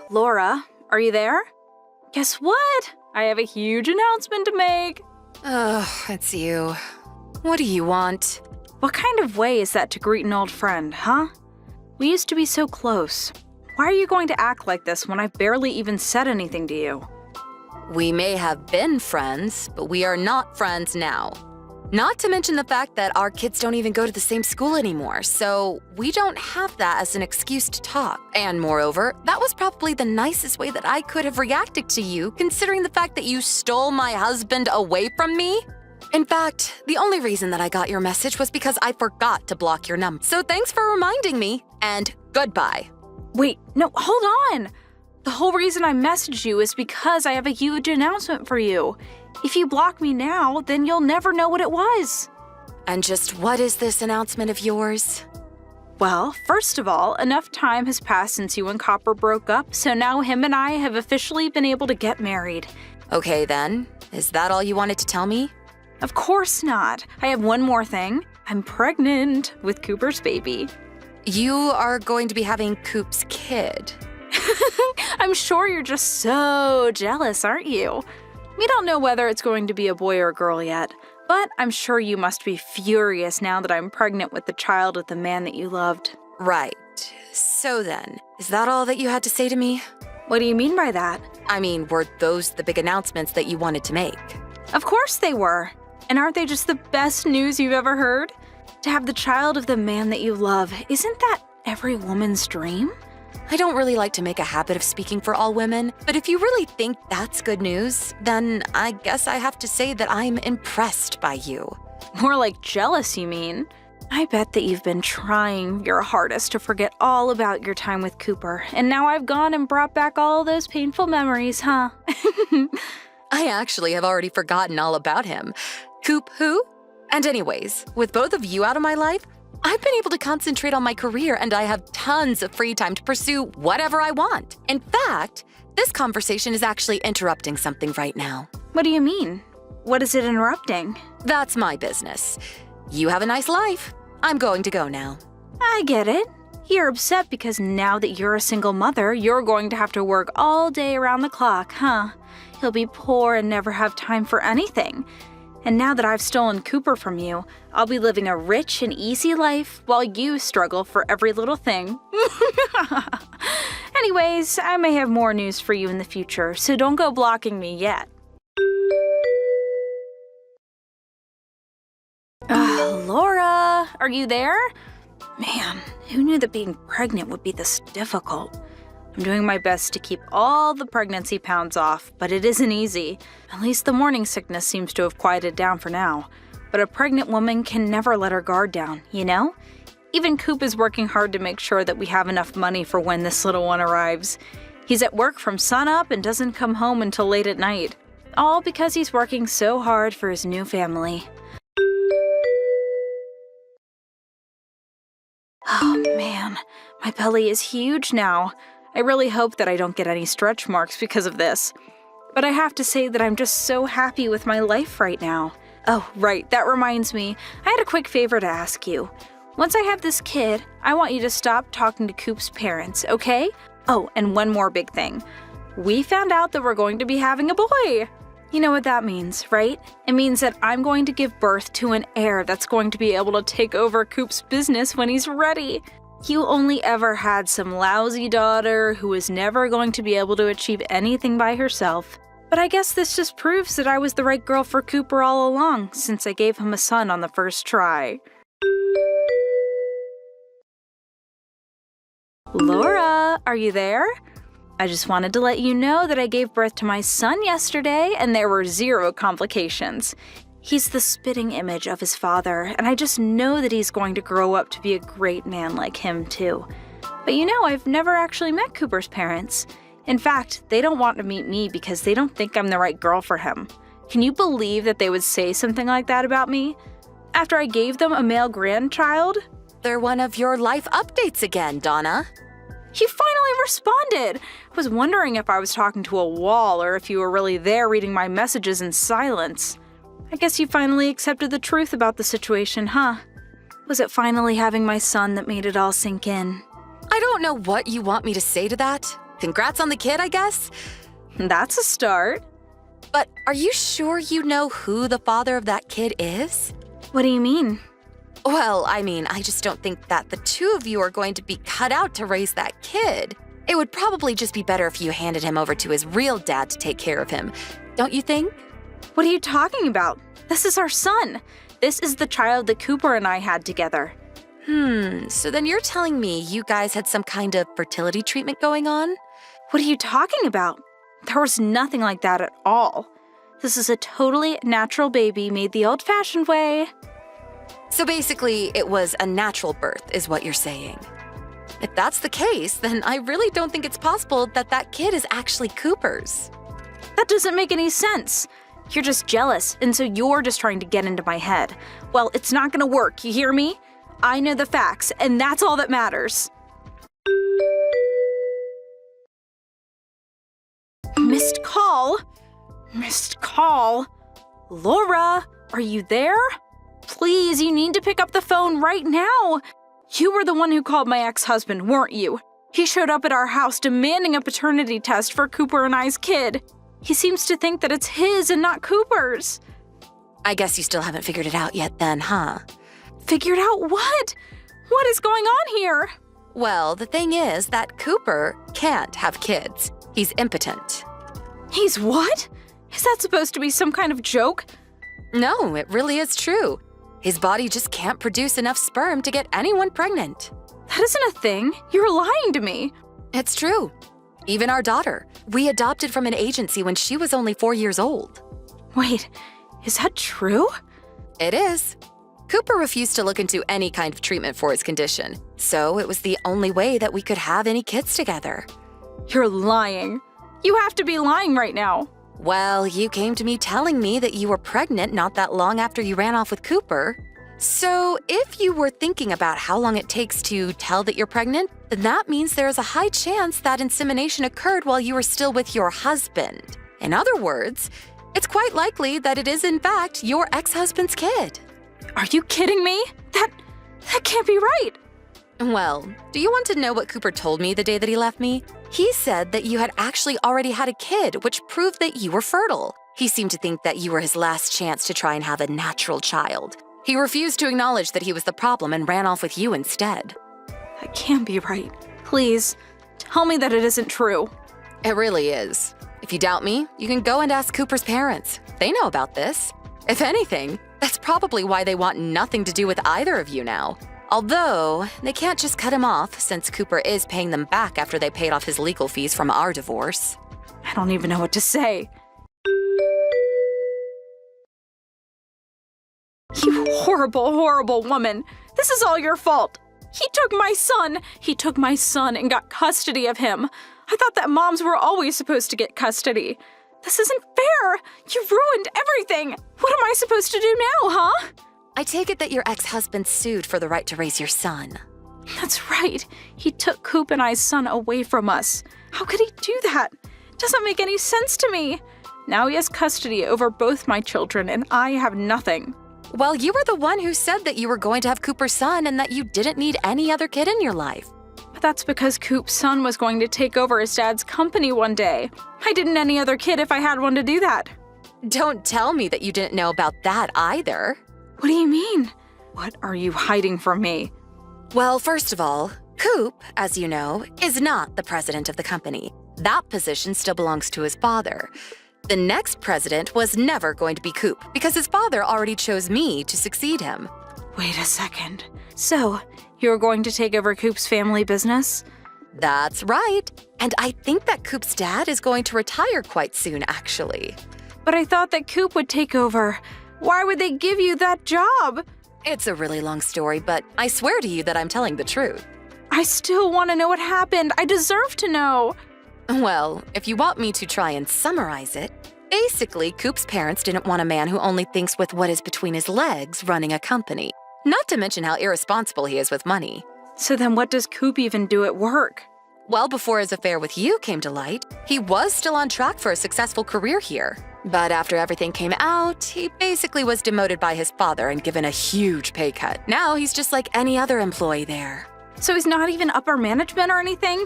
Laura, are you there? Guess what? I have a huge announcement to make. It's you. What do you want? What kind of way is that to greet an old friend, huh? We used to be so close. Why are you going to act like this when I've barely even said anything to you? We may have been friends, but we are not friends now. Not to mention the fact that our kids don't even go to the same school anymore, so we don't have that as an excuse to talk. And moreover, that was probably the nicest way that I could have reacted to you, considering the fact that you stole my husband away from me. In fact, the only reason that I got your message was because I forgot to block your number. So thanks for reminding me, and goodbye. Wait, no, hold on! The whole reason I messaged you is because I have a huge announcement for you. If you block me now, then you'll never know what it was. And just what is this announcement of yours? Well, first of all, enough time has passed since you and Copper broke up, so now him and I have officially been able to get married. Okay then, is that all you wanted to tell me? Of course not. I have one more thing. I'm pregnant with Cooper's baby. You are going to be having Coop's kid. I'm sure you're just so jealous, aren't you? We don't know whether it's going to be a boy or a girl yet, but I'm sure you must be furious now that I'm pregnant with the child of the man that you loved. Right. So then, is that all that you had to say to me? What do you mean by that? I mean, were those the big announcements that you wanted to make? Of course they were. And aren't they just the best news you've ever heard? To have the child of the man that you love, isn't that every woman's dream? I don't really like to make a habit of speaking for all women, but if you really think that's good news, then I guess I have to say that I'm impressed by you. More like jealous, you mean? I bet that you've been trying your hardest to forget all about your time with Cooper, and now I've gone and brought back all those painful memories, huh? I actually have already forgotten all about him. Coop who? And anyways, with both of you out of my life, I've been able to concentrate on my career and I have tons of free time to pursue whatever I want. In fact, this conversation is actually interrupting something right now. What do you mean? What is it interrupting? That's my business. You have a nice life. I'm going to go now. I get it. You're upset because now that you're a single mother, you're going to have to work all day around the clock, huh? You'll be poor and never have time for anything. And now that I've stolen Cooper from you, I'll be living a rich and easy life while you struggle for every little thing. Anyways, I may have more news for you in the future, so don't go blocking me yet. Laura, are you there? Man, who knew that being pregnant would be this difficult? I'm doing my best to keep all the pregnancy pounds off, but it isn't easy. At least the morning sickness seems to have quieted down for now. But a pregnant woman can never let her guard down, you know? Even Coop is working hard to make sure that we have enough money for when this little one arrives. He's at work from sunup and doesn't come home until late at night. All because he's working so hard for his new family. Oh man, my belly is huge now. I really hope that I don't get any stretch marks because of this. But I have to say that I'm just so happy with my life right now. Oh, right, that reminds me. I had a quick favor to ask you. Once I have this kid, I want you to stop talking to Coop's parents, okay? Oh, and one more big thing. We found out that we're going to be having a boy. You know what that means, right? It means that I'm going to give birth to an heir that's going to be able to take over Coop's business when he's ready. You only ever had some lousy daughter who was never going to be able to achieve anything by herself. But I guess this just proves that I was the right girl for Cooper all along, since I gave him a son on the first try. Laura, are you there? I just wanted to let you know that I gave birth to my son yesterday and there were 0 complications. He's the spitting image of his father, and I just know that he's going to grow up to be a great man like him, too. But you know, I've never actually met Cooper's parents. In fact, they don't want to meet me because they don't think I'm the right girl for him. Can you believe that they would say something like that about me? After I gave them a male grandchild? They're one of your life updates again, Donna. You finally responded! I was wondering if I was talking to a wall or if you were really there reading my messages in silence. I guess you finally accepted the truth about the situation, huh? Was it finally having my son that made it all sink in? I don't know what you want me to say to that, congrats on the kid, I guess? That's a start. But are you sure you know who the father of that kid is? What do you mean? Well, I just don't think that the two of you are going to be cut out to raise that kid. It would probably just be better if you handed him over to his real dad to take care of him, don't you think? What are you talking about? This is our son. This is the child that Cooper and I had together. So then you're telling me you guys had some kind of fertility treatment going on? What are you talking about? There was nothing like that at all. This is a totally natural baby made the old-fashioned way. So basically, it was a natural birth, is what you're saying. If that's the case, then I really don't think it's possible that that kid is actually Cooper's. That doesn't make any sense. You're just jealous, and so you're just trying to get into my head. Well, it's not gonna work, you hear me? I know the facts, and that's all that matters. Missed call? Missed call? Laura, are you there? Please, you need to pick up the phone right now. You were the one who called my ex-husband, weren't you? He showed up at our house demanding a paternity test for Cooper and I's kid. He seems to think that it's his and not Cooper's. I guess you still haven't figured it out yet then, huh? Figured out what? What is going on here? Well, the thing is that Cooper can't have kids. He's impotent. He's what? Is that supposed to be some kind of joke? No, it really is true. His body just can't produce enough sperm to get anyone pregnant. That isn't a thing. You're lying to me. It's true. Even our daughter. We adopted from an agency when she was only 4 years old. Wait, is that true? It is. Cooper refused to look into any kind of treatment for his condition, so it was the only way that we could have any kids together. You're lying. You have to be lying right now. Well, you came to me telling me that you were pregnant not that long after you ran off with Cooper. So if you were thinking about how long it takes to tell that you're pregnant, then that means there is a high chance that insemination occurred while you were still with your husband. In other words, it's quite likely that it is in fact your ex-husband's kid. Are you kidding me? That can't be right. Well, do you want to know what Cooper told me the day that he left me? He said that you had actually already had a kid, which proved that you were fertile. He seemed to think that you were his last chance to try and have a natural child. He refused to acknowledge that he was the problem and ran off with you instead. That can't be right. Please, tell me that it isn't true. It really is. If you doubt me, you can go and ask Cooper's parents. They know about this. If anything, that's probably why they want nothing to do with either of you now. Although, they can't just cut him off since Cooper is paying them back after they paid off his legal fees from our divorce. I don't even know what to say. You horrible, horrible woman. This is all your fault. He took my son. He took my son and got custody of him. I thought that moms were always supposed to get custody. This isn't fair. You ruined everything. What am I supposed to do now, huh? I take it that your ex-husband sued for the right to raise your son. That's right. He took Coop and I's son away from us. How could he do that? It doesn't make any sense to me. Now he has custody over both my children and I have nothing. Well, you were the one who said that you were going to have Cooper's son and that you didn't need any other kid in your life. But that's because Coop's son was going to take over his dad's company one day. I didn't any other kid if I had one to do that. Don't tell me that you didn't know about that either. What do you mean? What are you hiding from me? Well, first of all, Coop, as you know, is not the president of the company. That position still belongs to his father. The next president was never going to be Coop because his father already chose me to succeed him. Wait a second. So, you're going to take over Coop's family business? That's right. And I think that Coop's dad is going to retire quite soon, actually. But I thought that Coop would take over. Why would they give you that job? It's a really long story, but I swear to you that I'm telling the truth. I still want to know what happened. I deserve to know. Well, if you want me to try and summarize it, basically, Coop's parents didn't want a man who only thinks with what is between his legs running a company. Not to mention how irresponsible he is with money. So then what does Coop even do at work? Well, before his affair with you came to light, he was still on track for a successful career here. But after everything came out, he basically was demoted by his father and given a huge pay cut. Now he's just like any other employee there. So he's not even upper management or anything?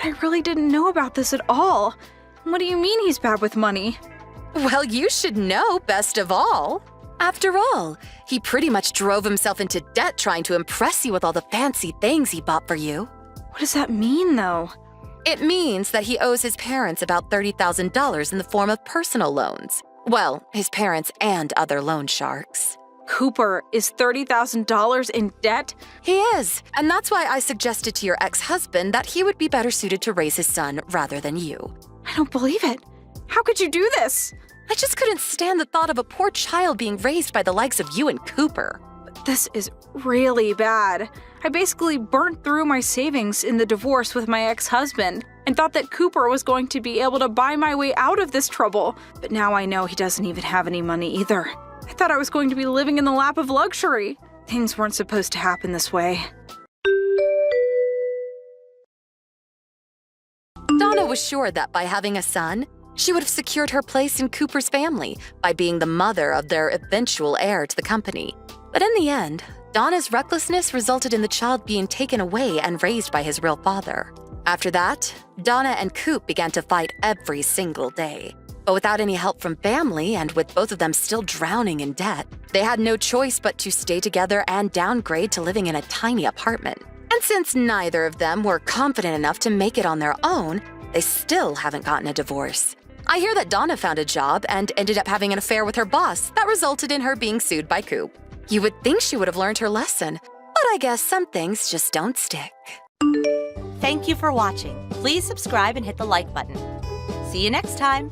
I really didn't know about this at all. What do you mean he's bad with money? Well, you should know best of all. After all, he pretty much drove himself into debt trying to impress you with all the fancy things he bought for you. What does that mean, though? It means that he owes his parents about $30,000 in the form of personal loans. Well, his parents and other loan sharks. Cooper is $30,000 in debt? He is, and that's why I suggested to your ex-husband that he would be better suited to raise his son rather than you. I don't believe it. How could you do this? I just couldn't stand the thought of a poor child being raised by the likes of you and Cooper. This is really bad. I basically burnt through my savings in the divorce with my ex-husband and thought that Cooper was going to be able to buy my way out of this trouble. But now I know he doesn't even have any money either. I thought I was going to be living in the lap of luxury. Things weren't supposed to happen this way. Donna was sure that by having a son, she would have secured her place in Cooper's family by being the mother of their eventual heir to the company. But in the end, Donna's recklessness resulted in the child being taken away and raised by his real father. After that, Donna and Coop began to fight every single day. But without any help from family and with both of them still drowning in debt, they had no choice but to stay together and downgrade to living in a tiny apartment. And since neither of them were confident enough to make it on their own, they still haven't gotten a divorce. I hear that Donna found a job and ended up having an affair with her boss that resulted in her being sued by Coop. You would think she would have learned her lesson, but I guess some things just don't stick. Thank you for watching. Please subscribe and hit the like button. See you next time.